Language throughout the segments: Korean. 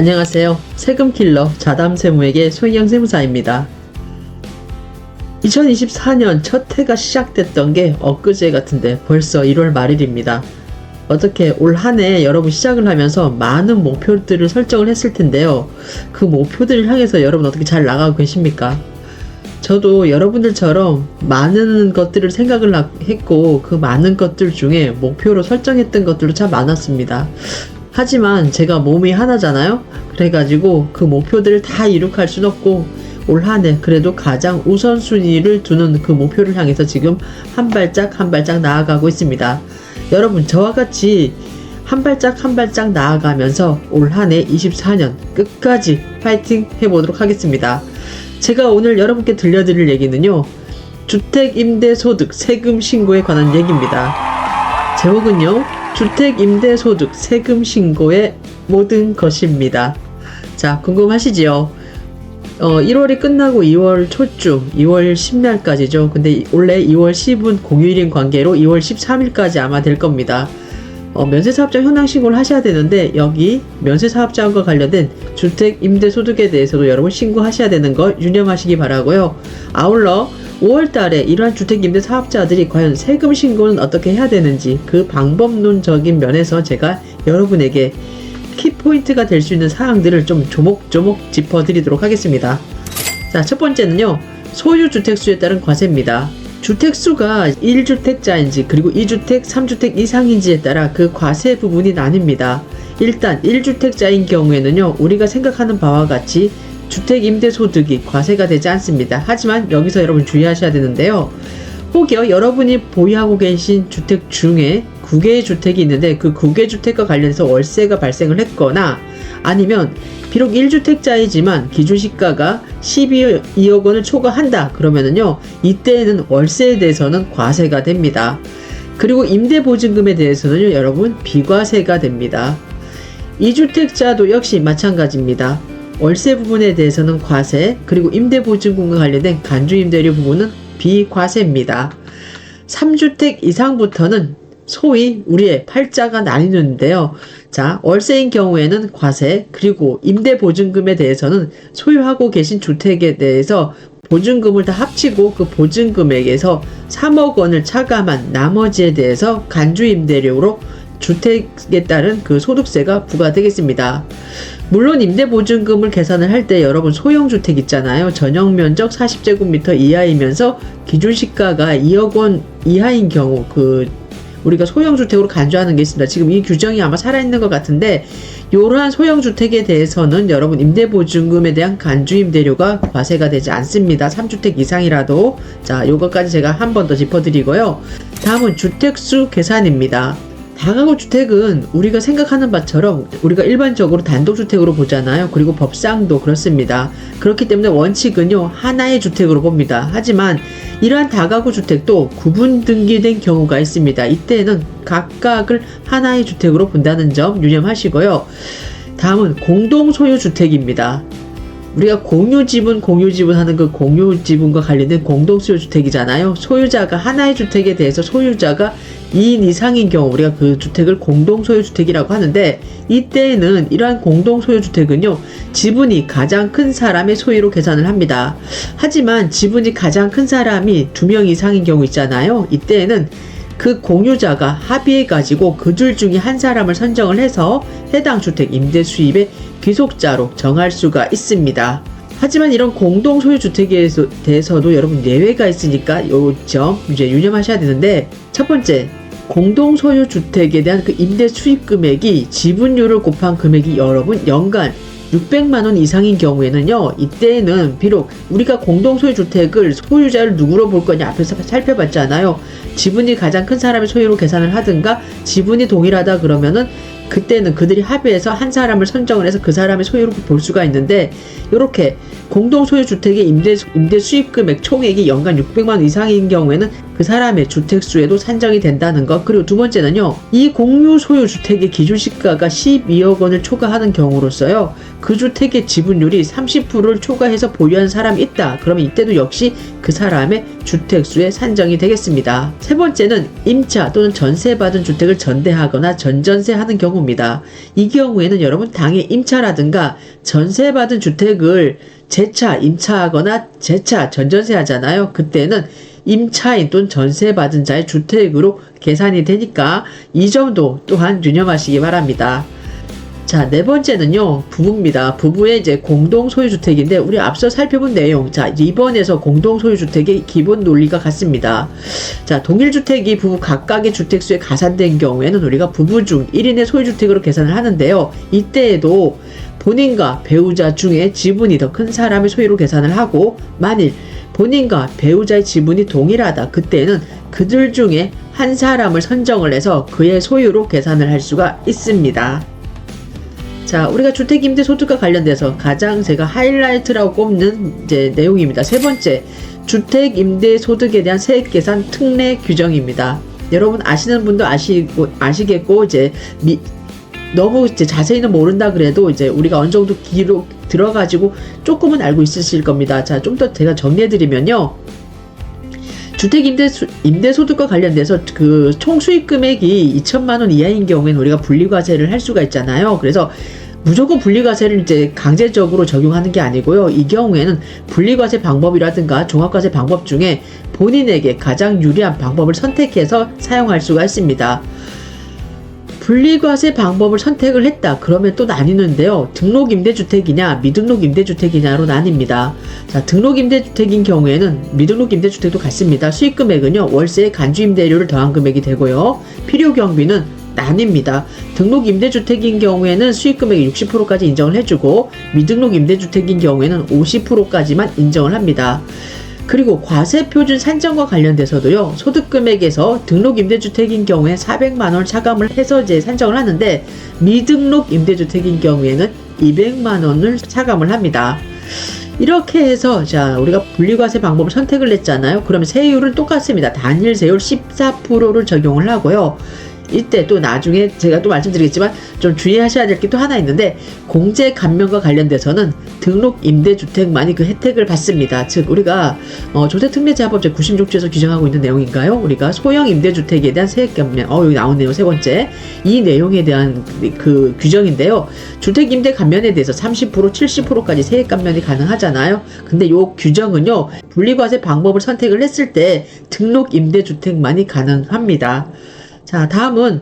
안녕하세요. 세금킬러 자담세무에게 손희영 세무사입니다. 2024년 첫 해가 시작됐던 게 엊그제 같은데 벌써 1월 말일입니다. 어떻게 올 한 해 여러분 시작을 하면서 많은 목표들을 설정을 했을 텐데요. 그 목표들을 향해서 여러분 어떻게 잘 나가고 계십니까? 저도 여러분들처럼 많은 것들을 생각을 했고 그 많은 것들 중에 목표로 설정했던 것들도 참 많았습니다. 하지만 제가 몸이 하나잖아요. 그래가지고 그 목표들을 다 이룩할 순 없고 올 한 해 그래도 가장 우선순위를 두는 그 목표를 향해서 지금 한 발짝 한 발짝 나아가고 있습니다. 여러분 저와 같이 한 발짝 한 발짝 나아가면서 올 한 해 24년 끝까지 파이팅 해보도록 하겠습니다. 제가 오늘 여러분께 들려드릴 얘기는요, 주택임대소득 세금 신고에 관한 얘기입니다. 제목은요, 주택임대소득 세금 신고의 모든 것입니다. 자, 궁금하시지요? 1월이 끝나고 2월 초쯤, 2월 10날까지죠. 근데 원래 2월 10은 공휴일인 관계로 2월 13일까지 아마 될 겁니다. 면세사업장 현황 신고를 하셔야 되는데, 여기 면세사업장과 관련된 주택임대소득에 대해서도 여러분 신고하셔야 되는 거 유념하시기 바라고요. 아울러 5월달에 이러한 주택임대사업자들이 과연 세금 신고는 어떻게 해야 되는지 그 방법론적인 면에서 제가 여러분에게 키포인트가 될 수 있는 사항들을 좀 조목조목 짚어드리도록 하겠습니다. 자, 첫 번째는요, 소유주택수에 따른 과세입니다. 주택수가 1주택자인지 그리고 2주택, 3주택 이상인지에 따라 그 과세 부분이 나뉩니다. 일단 1주택자인 경우에는요, 우리가 생각하는 바와 같이 주택임대소득이 과세가 되지 않습니다. 하지만 여기서 여러분 주의하셔야 되는데요, 혹여 여러분이 보유하고 계신 주택 중에 9개의 주택이 있는데 그 9개 주택과 관련해서 월세가 발생을 했거나, 아니면 비록 1주택자이지만 기준시가가 12억 원을 초과한다 그러면은요, 이때에는 월세에 대해서는 과세가 됩니다. 그리고 임대보증금에 대해서는요, 여러분 비과세가 됩니다. 2주택자도 역시 마찬가지입니다. 월세 부분에 대해서는 과세, 그리고 임대보증금과 관련된 간주임대료 부분은 비과세입니다. 3주택 이상부터는 소위 우리의 팔자가 나뉘는데요. 자, 월세인 경우에는 과세, 그리고 임대보증금에 대해서는 소유하고 계신 주택에 대해서 보증금을 다 합치고 그 보증금액에서 3억 원을 차감한 나머지에 대해서 간주임대료로 주택에 따른 그 소득세가 부과되겠습니다. 물론 임대보증금을 계산을 할 때 여러분 소형주택 있잖아요. 전용면적 40제곱미터 이하이면서 기준시가가 2억 원 이하인 경우 우리가 소형주택으로 간주하는 게 있습니다. 지금 이 규정이 아마 살아있는 것 같은데, 이러한 소형주택에 대해서는 여러분 임대보증금에 대한 간주임대료가 과세가 되지 않습니다. 3주택 이상이라도. 자, 요것까지 제가 한 번 더 짚어드리고요. 다음은 주택수 계산입니다. 다가구 주택은 우리가 생각하는 바처럼 우리가 일반적으로 단독주택으로 보잖아요. 그리고 법상도 그렇습니다. 그렇기 때문에 원칙은요, 하나의 주택으로 봅니다. 하지만 이러한 다가구 주택도 구분 등기된 경우가 있습니다. 이때는 각각을 하나의 주택으로 본다는 점 유념하시고요. 다음은 공동소유주택입니다. 우리가 공유지분 하는 그 공유지분과 관련된 공동소유주택이잖아요. 소유자가 하나의 주택에 대해서 소유자가 2인 이상인 경우 우리가 그 주택을 공동소유주택이라고 하는데, 이때에는 이러한 공동소유주택은요, 지분이 가장 큰 사람의 소유로 계산을 합니다. 하지만 지분이 가장 큰 사람이 2명 이상인 경우 있잖아요. 이때에는 그 공유자가 합의해가지고 그 둘 중에 한 사람을 선정을 해서 해당 주택 임대 수입의 귀속자로 정할 수가 있습니다. 하지만 이런 공동소유주택에 대해서도 여러분 예외가 있으니까 요 점 이제 유념하셔야 되는데, 첫 번째, 공동소유주택에 대한 그 임대 수입 금액이 지분율을 곱한 금액이 여러분 연간 600만원 이상인 경우에는요, 이때는 비록 우리가 공동소유주택을 소유자를 누구로 볼 거냐 앞에서 살펴봤잖아요. 지분이 가장 큰 사람의 소유로 계산을 하든가 지분이 동일하다 그러면은 그때는 그들이 합의해서 한 사람을 선정을 해서 그 사람의 소유로 볼 수가 있는데, 이렇게 공동소유주택의 임대 수입금액 총액이 연간 600만원 이상인 경우에는 그 사람의 주택수에도 산정이 된다는 것. 그리고 두 번째는요, 이 공유 소유 주택의 기준 시가가 12억 원을 초과하는 경우로서요, 그 주택의 지분율이 30%를 초과해서 보유한 사람이 있다. 그러면 이때도 역시 그 사람의 주택수에 산정이 되겠습니다. 세 번째는 임차 또는 전세받은 주택을 전대하거나 전전세하는 경우입니다. 이 경우에는 여러분 당해 임차라든가 전세받은 주택을 재차 임차하거나 재차 전전세 하잖아요. 그때는 임차인 또는 전세받은 자의 주택으로 계산이 되니까 이 점도 또한 유념하시기 바랍니다. 자, 네 번째는요, 부부입니다. 부부의 이제 공동 소유주택인데, 우리 앞서 살펴본 내용, 자, 2번에서 공동 소유주택의 기본 논리가 같습니다. 자, 동일주택이 부부 각각의 주택수에 가산된 경우에는 우리가 부부 중 1인의 소유주택으로 계산을 하는데요. 이때에도 본인과 배우자 중에 지분이 더 큰 사람의 소유로 계산을 하고, 만일 본인과 배우자의 지분이 동일하다. 그때는 그들 중에 한 사람을 선정을 해서 그의 소유로 계산을 할 수가 있습니다. 자, 우리가 주택임대소득과 관련돼서 가장 제가 하이라이트라고 꼽는 이제 내용입니다. 세 번째, 주택임대소득에 대한 세액계산 특례 규정입니다. 여러분 아시는 분도 아시겠고, 이제 너무 이제 자세히는 모른다 그래도 이제 우리가 어느 정도 기록 들어가지고 조금은 알고 있으실 겁니다. 자, 좀 더 제가 정리해드리면요. 주택임대소득과 관련돼서 그 총수익 금액이 2천만 원 이하인 경우에는 우리가 분리과세를 할 수가 있잖아요. 그래서 무조건 분리과세를 이제 강제적으로 적용하는 게 아니고요. 이 경우에는 분리과세 방법이라든가 종합과세 방법 중에 본인에게 가장 유리한 방법을 선택해서 사용할 수가 있습니다. 분리과세 방법을 선택을 했다. 그러면 또 나뉘는데요. 등록임대주택이냐 미등록임대주택이냐로 나뉩니다. 자, 등록임대주택인 경우에는 미등록임대주택도 같습니다. 수익금액은요, 월세의 간주임대료를 더한 금액이 되고요. 필요경비는 나뉩니다. 등록임대주택인 경우에는 수익금액의 60%까지 인정을 해주고, 미등록임대주택인 경우에는 50%까지만 인정을 합니다. 그리고 과세표준 산정과 관련돼서도요, 소득금액에서 등록임대주택인 경우에 400만원을 차감을 해서 이제 산정을 하는데, 미등록임대주택인 경우에는 200만원을 차감을 합니다. 이렇게 해서, 자, 우리가 분리과세 방법을 선택을 했잖아요. 그러면 세율은 똑같습니다. 단일 세율 14%를 적용을 하고요. 이때 또 나중에 제가 또 말씀드리겠지만 좀 주의하셔야 될 게 또 하나 있는데, 공제 감면과 관련돼서는 등록 임대주택만이 그 혜택을 받습니다. 즉 우리가 조세특례제한법 제96조에서 규정하고 있는 내용인가요? 우리가 소형 임대주택에 대한 세액 감면, 여기 나오네요. 세 번째, 이 내용에 대한 그 규정인데요. 주택 임대 감면에 대해서 30% 70%까지 세액 감면이 가능하잖아요. 근데 요 규정은요, 분리과세 방법을 선택을 했을 때 등록 임대주택만이 가능합니다. 자, 다음은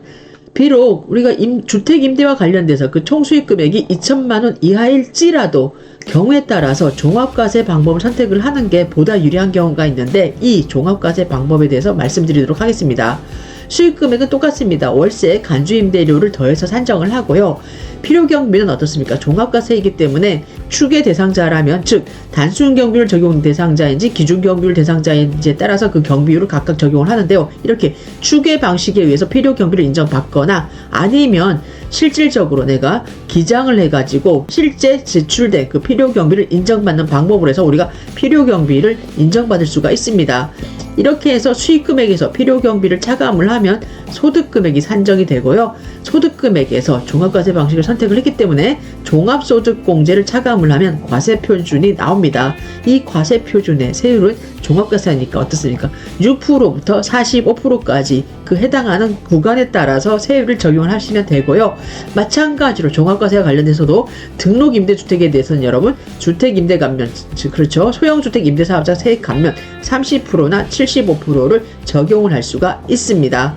비록 우리가 주택임대와 관련돼서 그 총수익 금액이 2천만원 이하일지라도 경우에 따라서 종합과세 방법을 선택을 하는 게 보다 유리한 경우가 있는데, 이 종합과세 방법에 대해서 말씀드리도록 하겠습니다. 수익금액은 똑같습니다. 월세 간주임대료를 더해서 산정을 하고요. 필요경비는 어떻습니까? 종합과세이기 때문에 추계 대상자라면, 즉 단순경비율 적용 대상자인지 기준경비율 대상자인지에 따라서 그 경비율을 각각 적용을 하는데요. 이렇게 추계 방식에 의해서 필요경비를 인정받거나, 아니면 실질적으로 내가 기장을 해가지고 실제 지출된 그 필요경비를 인정받는 방법으로 해서 우리가 필요경비를 인정받을 수가 있습니다. 이렇게 해서 수익금액에서 필요경비를 차감을 하면 소득금액이 산정이 되고요. 소득금액에서 종합과세 방식을 선택을 했기 때문에 종합소득공제를 차감을 하면 과세표준이 나옵니다. 이 과세표준의 세율은 종합과세니까 어떻습니까? 6%부터 45%까지 그 해당하는 구간에 따라서 세율을 적용을 하시면 되고요. 마찬가지로 종합과세와 관련해서도 등록임대주택에 대해서는 여러분 주택임대 감면, 그렇죠, 소형주택 임대사업자 세액 감면 30%나 75%를 적용을 할 수가 있습니다.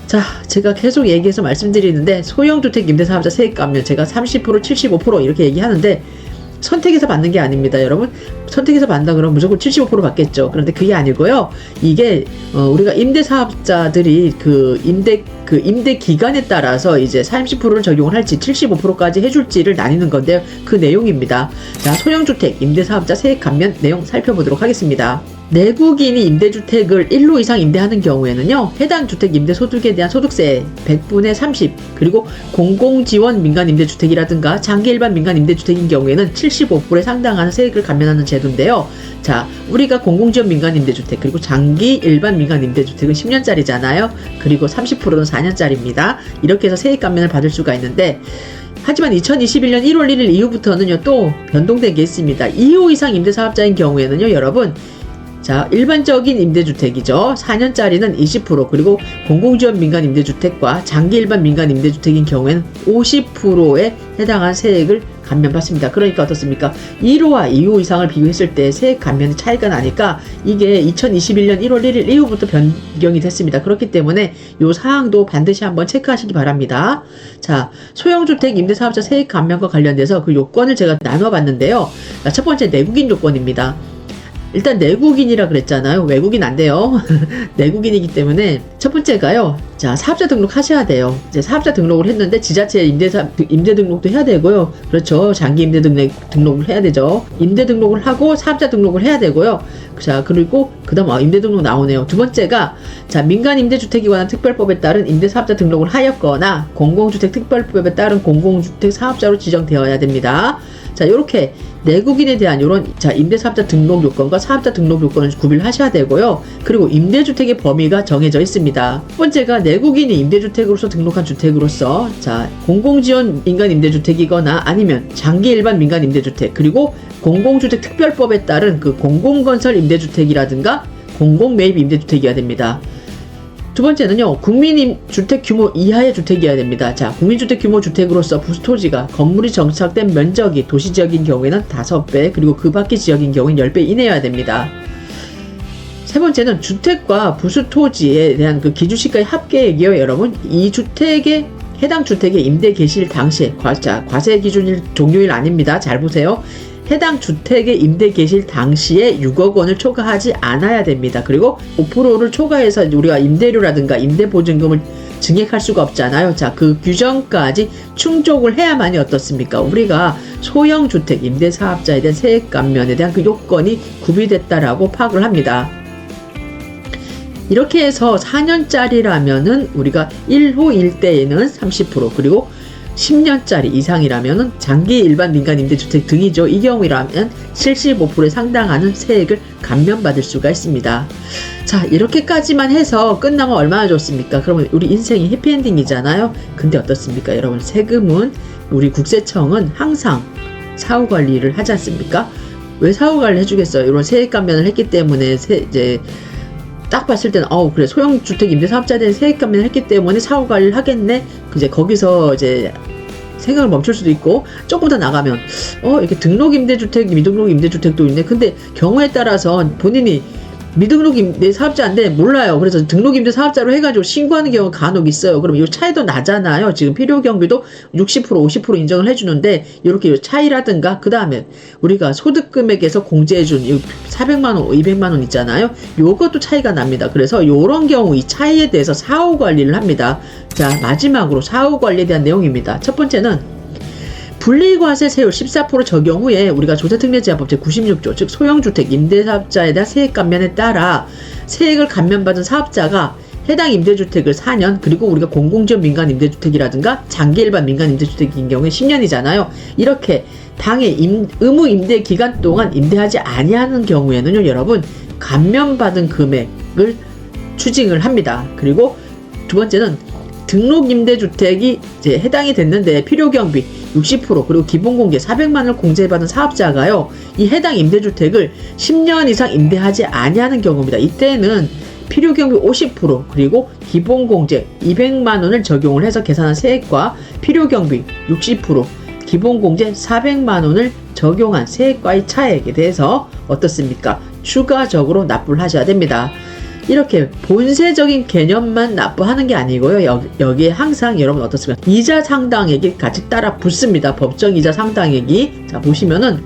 자, 제가 계속 얘기해서 말씀드리는데, 소형주택 임대사업자 세액 감면 제가 30% 75% 이렇게 얘기하는데 선택해서 받는 게 아닙니다. 여러분, 선택해서 받는다 그러면 무조건 75% 받겠죠. 그런데 그게 아니고요. 이게 우리가 임대사업자들이 임대 기간에 따라서 이제 30%를 적용을 할지 75%까지 해줄지를 나뉘는 건데요. 그 내용입니다. 자, 소형주택 임대사업자 세액 감면 내용 살펴보도록 하겠습니다. 내국인이 임대주택을 1호 이상 임대하는 경우에는요, 해당 주택 임대소득에 대한 소득세 100분의 30, 그리고 공공지원 민간임대주택이라든가 장기 일반 민간임대주택인 경우에는 75%에 상당한 세액을 감면하는 제도인데요. 자, 우리가 공공지원 민간임대주택 그리고 장기 일반 민간임대주택은 10년짜리잖아요. 그리고 30%는 4년짜리입니다. 이렇게 해서 세액 감면을 받을 수가 있는데, 하지만 2021년 1월 1일 이후부터는요, 또 변동된 게 있습니다. 2호 이상 임대사업자인 경우에는요, 여러분, 자, 일반적인 임대주택이죠. 4년짜리는 20%, 그리고 공공지원 민간임대주택과 장기 일반 민간임대주택인 경우에는 50%에 해당한 세액을 감면받습니다. 그러니까 어떻습니까? 1호와 2호 이상을 비교했을 때 세액 감면의 차이가 나니까 이게 2021년 1월 1일 이후부터 변경이 됐습니다. 그렇기 때문에 이 사항도 반드시 한번 체크하시기 바랍니다. 자, 소형주택 임대사업자 세액 감면과 관련돼서 그 요건을 제가 나눠봤는데요. 자, 첫 번째 내국인 요건입니다. 일단 내국인이라 그랬잖아요. 외국인 안 돼요. 내국인이기 때문에 첫 번째가요. 자, 사업자 등록 하셔야 돼요. 이제 사업자 등록을 했는데 지자체 임대 등록도 해야 되고요. 그렇죠. 장기 임대 등록을 해야 되죠. 임대 등록을 하고 사업자 등록을 해야 되고요. 자, 그리고 그다음 임대 등록 나오네요. 두 번째가 자, 민간 임대주택에 관한 특별법에 따른 임대사업자 등록을 하였거나 공공주택 특별법에 따른 공공주택 사업자로 지정되어야 됩니다. 자, 요렇게 내국인에 대한 요런 자, 임대사업자 등록 요건과 사업자 등록 요건을 구비를 하셔야 되고요. 그리고 임대주택의 범위가 정해져 있습니다. 첫 번째가 내국인이 임대주택으로서 등록한 주택으로서 자, 공공지원 민간 임대주택이거나 아니면 장기 일반 민간 임대주택, 그리고 공공주택 특별법에 따른 그 공공건설 임대주택이라든가 공공매입 임대주택이어야 됩니다. 두 번째는요, 국민주택 규모 이하의 주택이어야 됩니다. 자, 국민주택 규모 주택으로서 부수토지가 건물이 정착된 면적이 도시지역인 경우에는 5배, 그리고 그 밖의 지역인 경우에는 10배 이내여야 됩니다. 세 번째는 주택과 부수토지에 대한 그 기준시가의 합계액이요, 여러분. 이 주택의 해당 주택의 임대 개시일 당시에 과세 기준일 종료일 아닙니다. 잘 보세요. 해당 주택의 임대 개시일 당시에 6억 원을 초과하지 않아야 됩니다. 그리고 5%를 초과해서 우리가 임대료라든가 임대보증금을 증액할 수가 없잖아요. 자, 그 규정까지 충족을 해야만이 어떻습니까? 우리가 소형주택 임대사업자에 대한 세액 감면에 대한 그 요건이 구비됐다라고 파악을 합니다. 이렇게 해서 4년짜리라면은 우리가 1호 일대에는 30%, 그리고 10년짜리 이상이라면 장기 일반 민간 임대주택 등이죠. 이 경우라면 75%에 상당하는 세액을 감면받을 수가 있습니다. 자, 이렇게까지만 해서 끝나면 얼마나 좋습니까? 그러면 우리 인생이 해피엔딩이잖아요. 근데 어떻습니까? 여러분, 세금은 우리 국세청은 항상 사후관리를 하지 않습니까? 왜 사후관리를 해주겠어요? 이런 세액 감면을 했기 때문에 이제 딱 봤을 때는 그래, 소형주택 임대사업자에 대한 세액 감면을 했기 때문에 사후관리를 하겠네. 이제 거기서 이제 생각을 멈출 수도 있고, 조금 더 나가면 이렇게 등록 임대주택, 미등록 임대주택도 있네. 근데 경우에 따라서 본인이 미등록 임대사업자인데 몰라요. 그래서 등록 임대사업자로 해가지고 신고하는 경우가 간혹 있어요. 그럼 이 차이도 나잖아요. 지금 필요경비도 60%, 50% 인정을 해주는데 이렇게 차이라든가, 그 다음에 우리가 소득금액에서 공제해준 400만 원, 200만 원 있잖아요. 요것도 차이가 납니다. 그래서 요런 경우 이 차이에 대해서 사후관리를 합니다. 자, 마지막으로 사후관리에 대한 내용입니다. 첫 번째는 분리과세 세율 14% 적용 후에 우리가 조세특례제한법 제96조, 즉 소형주택 임대사업자에 대한 세액 감면에 따라 세액을 감면받은 사업자가 해당 임대주택을 4년, 그리고 우리가 공공지원 민간 임대주택이라든가 장기 일반 민간 임대주택인 경우에 10년이잖아요. 이렇게 당해 의무 임대 기간 동안 임대하지 아니하는 경우에는요, 여러분, 감면받은 금액을 추징을 합니다. 그리고 두 번째는 등록 임대주택이 이제 해당이 됐는데 필요경비 60%, 그리고 기본공제 400만 원을 공제받은 사업자가요, 이 해당 임대주택을 10년 이상 임대하지 아니하는 경우입니다. 이때는 필요경비 50%, 그리고 기본공제 200만 원을 적용을 해서 계산한 세액과 필요경비 60%, 기본공제 400만 원을 적용한 세액과의 차액에 대해서 어떻습니까? 추가적으로 납부를 하셔야 됩니다. 이렇게 본세적인 개념만 납부하는 게 아니고요. 여기에 항상 여러분 어떻습니까? 이자 상당액이 같이 따라 붙습니다. 법정 이자 상당액이. 자, 보시면은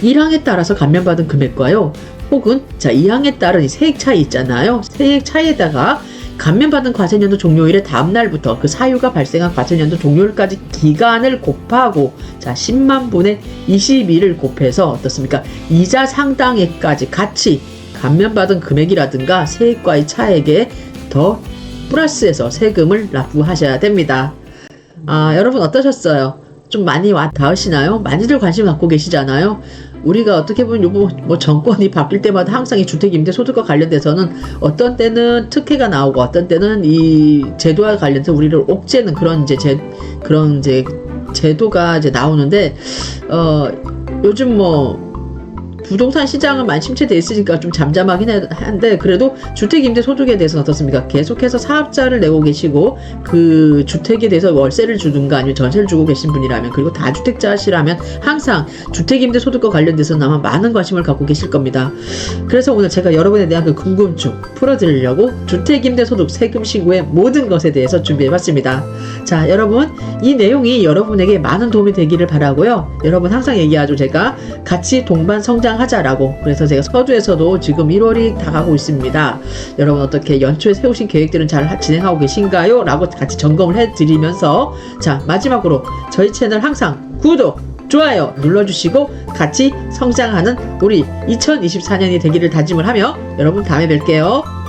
1항에 따라서 감면받은 금액과요, 혹은 자, 2항에 따른 세액 차이 있잖아요. 세액 차이에다가 감면받은 과세년도 종료일의 다음 날부터 그 사유가 발생한 과세년도 종료일까지 기간을 곱하고 자 10만 분의 22를 곱해서 어떻습니까? 이자 상당액까지 같이 감면받은 금액이라든가 세액과의 차액에 더 플러스해서 세금을 납부하셔야 됩니다. 여러분 어떠셨어요? 좀 많이 와 닿으시나요? 많이들 관심 갖고 계시잖아요. 우리가 어떻게 보면 요거 뭐 정권이 바뀔 때마다 항상 이 주택임대소득과 관련돼서는 어떤 때는 특혜가 나오고 어떤 때는 이 제도와 관련해서 우리를 옥죄는 그런 이제 제도가 이제 나오는데 요즘 뭐 부동산 시장은 많이 침체돼 있으니까 좀 잠잠하긴 한데 그래도 주택임대소득에 대해서는 어떻습니까? 계속해서 사업자를 내고 계시고 그 주택에 대해서 월세를 주든가 아니면 전세를 주고 계신 분이라면 그리고 다주택자시라면 항상 주택임대소득과 관련돼서는 아마 많은 관심을 갖고 계실 겁니다. 그래서 오늘 제가 여러분에 대한 그 궁금증 풀어드리려고 주택임대소득 세금 신고의 모든 것에 대해서 준비해봤습니다. 자, 여러분 이 내용이 여러분에게 많은 도움이 되기를 바라고요. 여러분 항상 얘기하죠. 제가 같이 동반 성장하자라고. 그래서 제가 서두에서도 지금 1월이 다가고 있습니다. 여러분 어떻게 연초에 세우신 계획들은 잘 진행하고 계신가요? 라고 같이 점검을 해드리면서 자 마지막으로 저희 채널 항상 구독, 좋아요 눌러주시고 같이 성장하는 우리 2024년이 되기를 다짐을 하며 여러분 다음에 뵐게요.